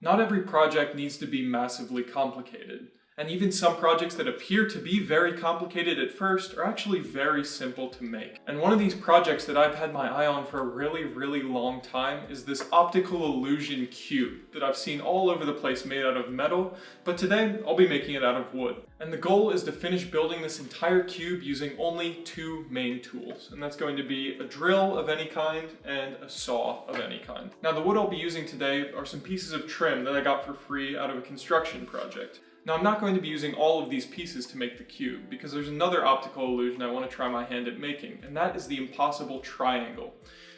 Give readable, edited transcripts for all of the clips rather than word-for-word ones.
Not every project needs to be massively complicated, and even some projects that appear to be very complicated at first are actually very simple to make. And one of these projects that I've had my eye on for a really long time is this optical illusion cube that I've seen all over the place made out of metal, but today I'll be making it out of wood. And the goal is to finish building this entire cube using only two main tools, and that's going to be a drill of any kind and a saw of any kind. Now the wood I'll be using today are some pieces of trim that I got for free out of a construction project. Now I'm not going to be using all of these pieces to make the cube, because there's another optical illusion I want to try my hand at making, and that is the impossible triangle,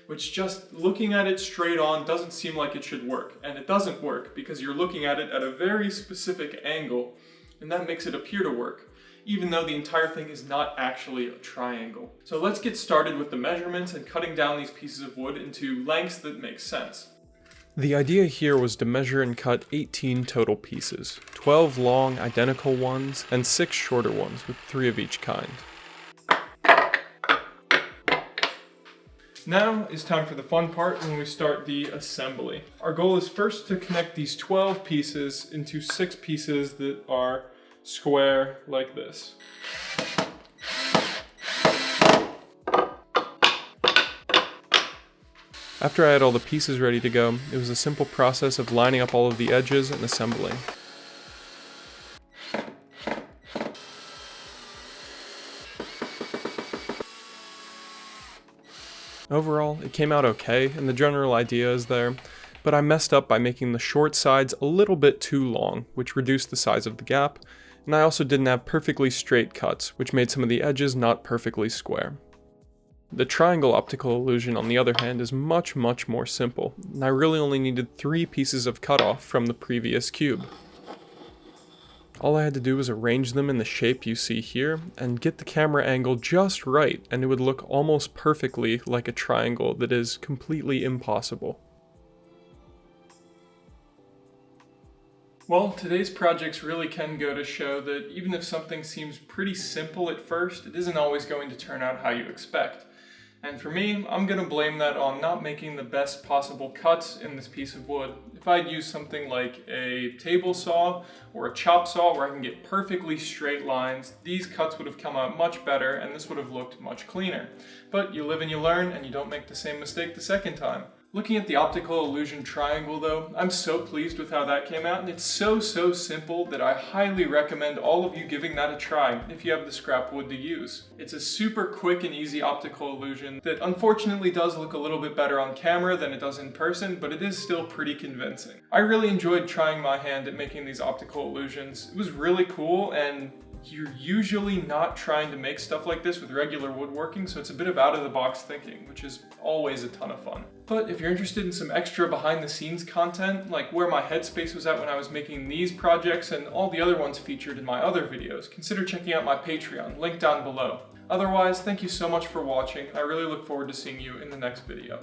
which just looking at it straight on doesn't seem like it should work. And it doesn't work because you're looking at it at a very specific angle, and that makes it appear to work, even though the entire thing is not actually a triangle. So let's get started with the measurements and cutting down these pieces of wood into lengths that make sense. The idea here was to measure and cut 18 total pieces, 12 long identical ones and 6 shorter ones with 3 of each kind. Now is time for the fun part when we start the assembly. Our goal is first to connect these 12 pieces into 6 pieces that are square like this. After I had all the pieces ready to go, it was a simple process of lining up all of the edges and assembling. Overall, it came out okay, and the general idea is there, but I messed up by making the short sides a little bit too long, which reduced the size of the gap, and I also didn't have perfectly straight cuts, which made some of the edges not perfectly square. The triangle optical illusion, on the other hand, is much more simple, and I really only needed 3 pieces of cutoff from the previous cube. All I had to do was arrange them in the shape you see here, and get the camera angle just right, and it would look almost perfectly like a triangle that is completely impossible. Well, today's projects really can go to show that even if something seems pretty simple at first, it isn't always going to turn out how you expect. And for me, I'm going to blame that on not making the best possible cuts in this piece of wood. If I'd used something like a table saw or a chop saw where I can get perfectly straight lines, these cuts would have come out much better and this would have looked much cleaner. But you live and you learn, and you don't make the same mistake the second time. Looking at the optical illusion triangle though, I'm so pleased with how that came out, and it's so simple that I highly recommend all of you giving that a try if you have the scrap wood to use. It's a super quick and easy optical illusion that unfortunately does look a little bit better on camera than it does in person, but it is still pretty convincing. I really enjoyed trying my hand at making these optical illusions. It was really cool, and you're usually not trying to make stuff like this with regular woodworking, so it's a bit of out-of-the-box thinking, which is always a ton of fun. But if you're interested in some extra behind-the-scenes content, like where my headspace was at when I was making these projects and all the other ones featured in my other videos, consider checking out my Patreon, link down below. Otherwise, thank you so much for watching. I really look forward to seeing you in the next video.